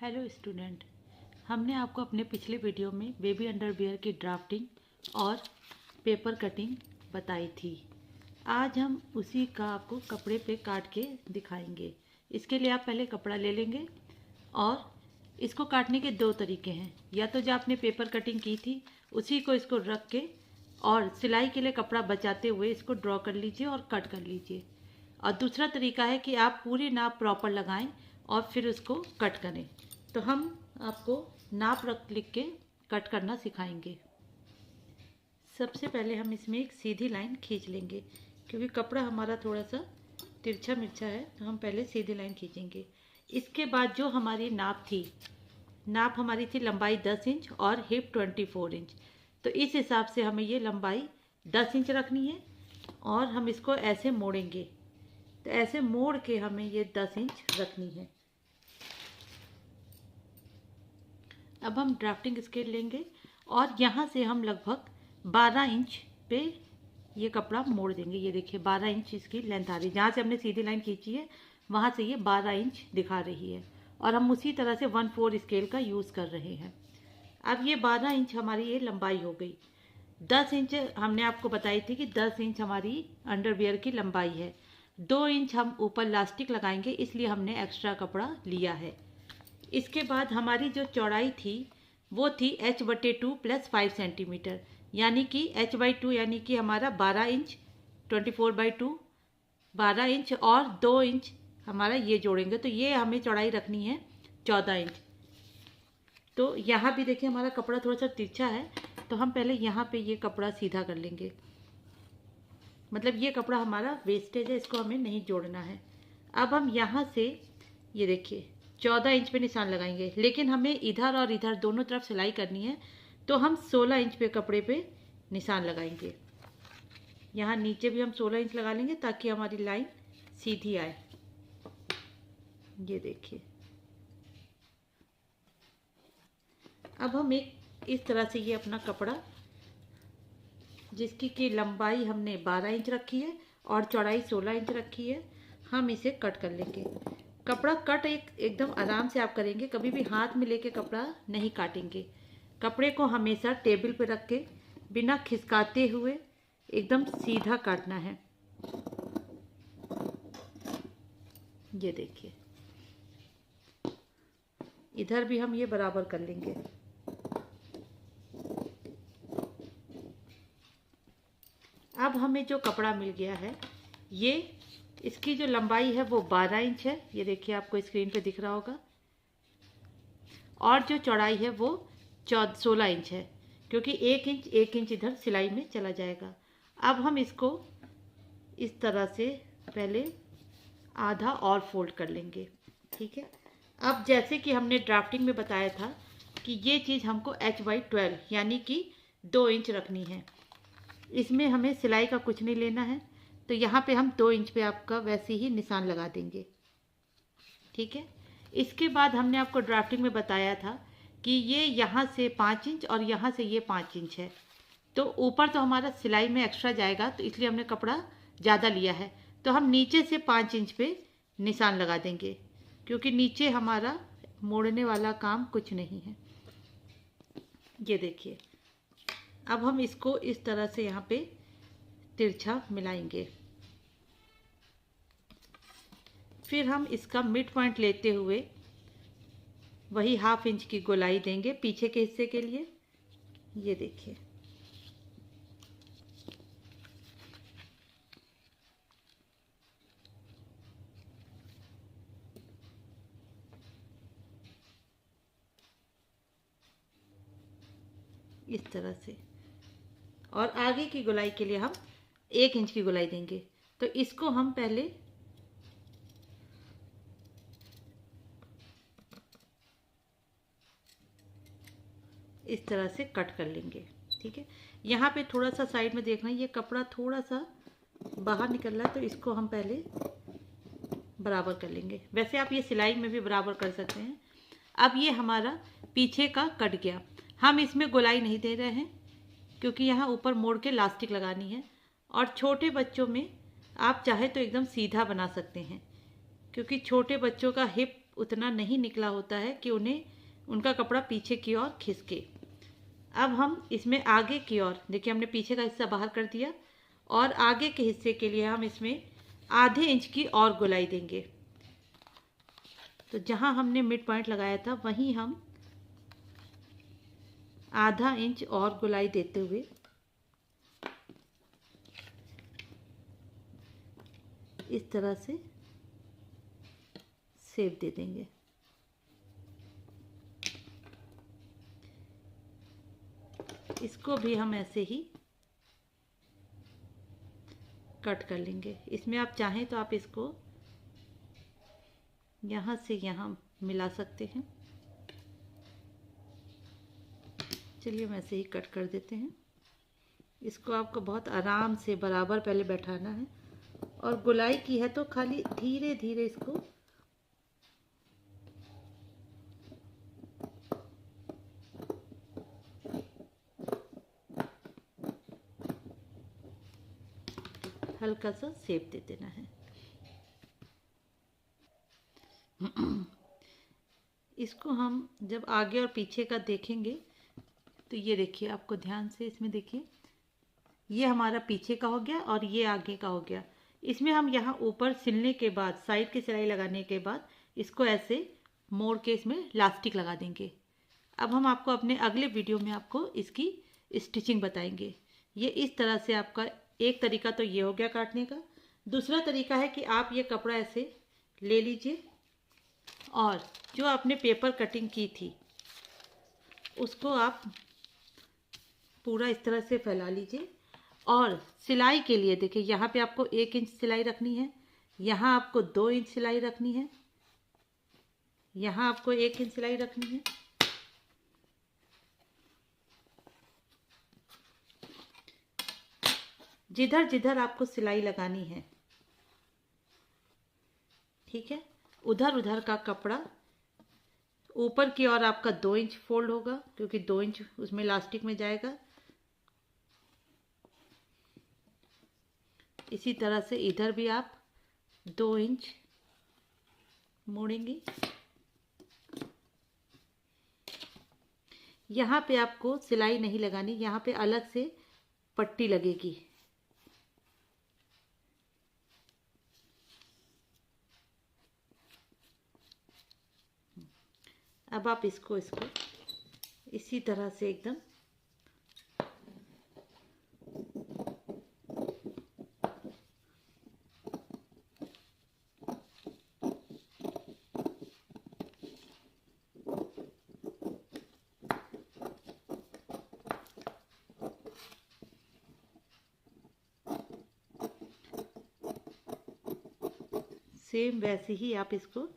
Hello student, हमने आपको अपने पिछले वीडियो में बेबी अंडरवियर की ड्राफ्टिंग और पेपर कटिंग बताई थी। आज हम उसी का आपको कपड़े पे काट के दिखाएंगे। इसके लिए आप पहले कपड़ा ले लेंगे और इसको काटने के दो तरीके हैं। या तो जो आपने पेपर कटिंग की थी उसी को इसको रख के और सिलाई के लिए कपड़ा बचाते हुए इसको ड्रॉ कर लीजिए और कट कर लीजिए। और दूसरा तरीका है कि आप पूरी नाप प्रॉपर लगाएं और फिर उसको कट करें। तो हम आपको नाप रख लिख के कट करना सिखाएंगे। सबसे पहले हम इसमें एक सीधी लाइन खींच लेंगे, क्योंकि कपड़ा हमारा थोड़ा सा तिरछा मिर्चा है, तो हम पहले सीधी लाइन खींचेंगे। इसके बाद जो हमारी नाप हमारी थी लंबाई 10 इंच और हिप 24 इंच। तो इस हिसाब से हमें ये लंबाई 10 इंच रखनी है और हम इसको ऐसे मोड़ेंगे। तो ऐसे मोड़ के हमें ये 10 इंच रखनी है। अब हम ड्राफ्टिंग स्केल लेंगे और यहाँ से हम लगभग 12 इंच पे ये कपड़ा मोड़ देंगे। ये देखिए 12 इंच इसकी लेंथ आ रही है। जहाँ से हमने सीधी लाइन खींची है वहाँ से ये 12 इंच दिखा रही है और हम उसी तरह से 1/4 स्केल का यूज़ कर रहे हैं। अब ये 12 इंच हमारी ये लंबाई हो गई। 10 इंच हमने आपको बताई थी कि 10 इंच हमारी अंडरवियर की लंबाई है। 2 इंच हम ऊपर लास्टिक लगाएंगे, इसलिए हमने एक्स्ट्रा कपड़ा लिया है। इसके बाद हमारी जो चौड़ाई थी वो थी h/2 + 5 सेंटीमीटर, यानी कि h/2 यानी कि हमारा 12 इंच, 24/2 12 इंच और 2 इंच हमारा ये जोड़ेंगे, तो ये हमें चौड़ाई रखनी है 14 इंच। तो यहाँ भी देखिए हमारा कपड़ा थोड़ा सा तिरछा है, तो हम पहले यहाँ पे ये कपड़ा सीधा कर लेंगे। मतलब ये कपड़ा हमारा वेस्टेज है, इसको हमें नहीं जोड़ना है। अब हम यहाँ से ये देखिए 14 इंच पे निशान लगाएंगे, लेकिन हमें इधर और इधर दोनों तरफ सिलाई करनी है, तो हम 16 इंच पे कपड़े पे निशान लगाएंगे। यहाँ नीचे भी हम 16 इंच लगा लेंगे ताकि हमारी लाइन सीधी आए। ये देखिए अब हम एक इस तरह से ये अपना कपड़ा, जिसकी की लंबाई हमने 12 इंच रखी है और चौड़ाई 16 इंच रखी है, हम इसे कट कर लेंगे। कपड़ा कट एकदम आराम से आप करेंगे, कभी भी हाथ में लेके कपड़ा नहीं काटेंगे। कपड़े को हमेशा टेबल पे रख के बिना खिसकाते हुए एकदम सीधा काटना है। ये देखिए इधर भी हम ये बराबर कर लेंगे। अब हमें जो कपड़ा मिल गया है, ये इसकी जो लंबाई है वो 12 इंच है। ये देखिए आपको स्क्रीन पे दिख रहा होगा। और जो चौड़ाई है वो 16 इंच है, क्योंकि 1 इंच इधर सिलाई में चला जाएगा। अब हम इसको इस तरह से पहले आधा और फोल्ड कर लेंगे। ठीक है। अब जैसे कि हमने ड्राफ्टिंग में बताया था कि ये चीज़ हमको h/12 यानी कि 2 इंच रखनी है। इसमें हमें सिलाई का कुछ नहीं लेना है, तो यहाँ पे हम 2 इंच पे आपका वैसे ही निशान लगा देंगे। ठीक है। इसके बाद हमने आपको ड्राफ्टिंग में बताया था कि ये यहाँ से 5 इंच और यहाँ से ये 5 इंच है, तो ऊपर तो हमारा सिलाई में एक्स्ट्रा जाएगा, तो इसलिए हमने कपड़ा ज़्यादा लिया है। तो हम नीचे से 5 इंच पे निशान लगा देंगे, क्योंकि नीचे हमारा मोड़ने वाला काम कुछ नहीं है। ये देखिए अब हम इसको इस तरह से यहाँ पे तिरछा मिलाएंगे। फिर हम इसका मिड पॉइंट लेते हुए वही 1/2 इंच की गोलाई देंगे पीछे के हिस्से के लिए। ये देखिए इस तरह से, और आगे की गोलाई के लिए हम 1 इंच की गोलाई देंगे। तो इसको हम पहले इस तरह से कट कर लेंगे। ठीक है। यहाँ पे थोड़ा सा साइड में देखना, ये कपड़ा थोड़ा सा बाहर निकल रहा है, तो इसको हम पहले बराबर कर लेंगे। वैसे आप ये सिलाई में भी बराबर कर सकते हैं। अब ये हमारा पीछे का कट गया। हम इसमें गोलाई नहीं दे रहे हैं, क्योंकि यहाँ ऊपर मोड़ के लास्टिक लगानी है। और छोटे बच्चों में आप चाहे तो एकदम सीधा बना सकते हैं, क्योंकि छोटे बच्चों का हिप उतना नहीं निकला होता है कि उनका कपड़ा पीछे की ओर खिसके। अब हम इसमें आगे की ओर, देखिए हमने पीछे का हिस्सा बाहर कर दिया और आगे के हिस्से के लिए हम इसमें आधे इंच की और गोलाई देंगे। तो जहां हमने मिड पॉइंट लगाया था वहीं हम आधा इंच और गोलाई देते हुए इस तरह से शेप दे देंगे। इसको भी हम ऐसे ही कट कर लेंगे। इसमें आप चाहें तो आप इसको यहाँ से यहाँ मिला सकते हैं। चलिए हम ऐसे ही कट कर देते हैं। इसको आपको बहुत आराम से बराबर पहले बैठाना है और गोलाई की है तो खाली धीरे धीरे इसको हल्का सा शेप दे देना है। इसको हम जब आगे और पीछे का देखेंगे तो ये देखिए, आपको ध्यान से इसमें देखिए, ये हमारा पीछे का हो गया और ये आगे का हो गया। इसमें हम यहाँ ऊपर सिलने के बाद, साइड की सिलाई लगाने के बाद इसको ऐसे मोड़ के इसमें लास्टिक लगा देंगे। अब हम आपको अपने अगले वीडियो में आपको इसकी स्टिचिंग बताएंगे। ये इस तरह से आपका एक तरीका तो ये हो गया काटने का। दूसरा तरीका है कि आप ये कपड़ा ऐसे ले लीजिए और जो आपने पेपर कटिंग की थी उसको आप पूरा इस तरह से फैला लीजिए और सिलाई के लिए देखिए, यहाँ पे आपको 1 इंच सिलाई रखनी है, यहाँ आपको 2 इंच सिलाई रखनी है, यहाँ आपको 1 इंच सिलाई रखनी है। जिधर जिधर आपको सिलाई लगानी है, ठीक है, उधर उधर का कपड़ा ऊपर की ओर आपका 2 इंच फोल्ड होगा क्योंकि 2 इंच उसमें इलास्टिक में जाएगा। इसी तरह से इधर भी आप 2 इंच मोड़ेंगे। यहाँ पे आपको सिलाई नहीं लगानी, यहाँ पे अलग से पट्टी लगेगी। अब आप इसको इसी तरह से एकदम सेम वैसे ही आप इसको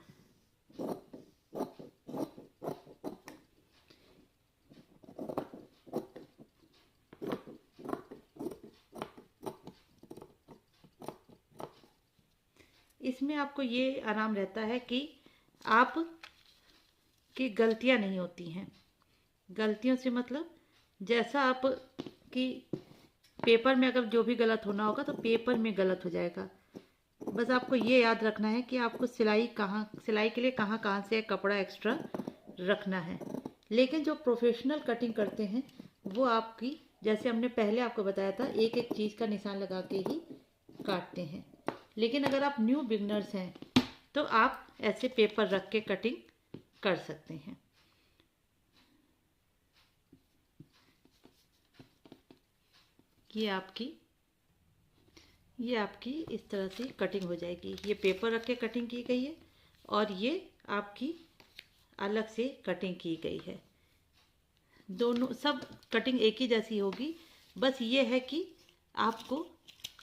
इसमें आपको ये आराम रहता है कि आप की गलतियां नहीं होती हैं। गलतियों से मतलब जैसा आप कि पेपर में अगर जो भी गलत होना होगा तो पेपर में गलत हो जाएगा। बस आपको ये याद रखना है कि आपको सिलाई के लिए कहाँ कहाँ से कपड़ा एक्स्ट्रा रखना है। लेकिन जो प्रोफेशनल कटिंग करते हैं वो आपकी, जैसे हमने पहले आपको बताया था, एक एक चीज़ का निशान लगा के ही काटते हैं। लेकिन अगर आप न्यू बिगनर्स हैं तो आप ऐसे पेपर रख के कटिंग कर सकते हैं। ये आपकी इस तरह से कटिंग हो जाएगी। ये पेपर रख के कटिंग की गई है और ये आपकी अलग से कटिंग की गई है। दोनों सब कटिंग एक ही जैसी होगी। बस ये है कि आपको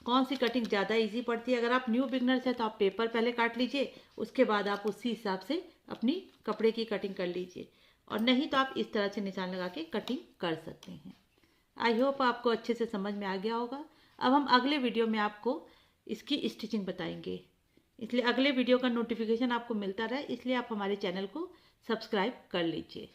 कौन सी कटिंग ज़्यादा इजी पड़ती है। अगर आप न्यू बिगनर्स हैं तो आप पेपर पहले काट लीजिए, उसके बाद आप उसी हिसाब से अपनी कपड़े की कटिंग कर लीजिए, और नहीं तो आप इस तरह से निशान लगा के कटिंग कर सकते हैं। आई होप आपको अच्छे से समझ में आ गया होगा। अब हम अगले वीडियो में आपको इसकी स्टिचिंग बताएंगे, इसलिए अगले वीडियो का नोटिफिकेशन आपको मिलता रहे, इसलिए आप हमारे चैनल को सब्सक्राइब कर लीजिए।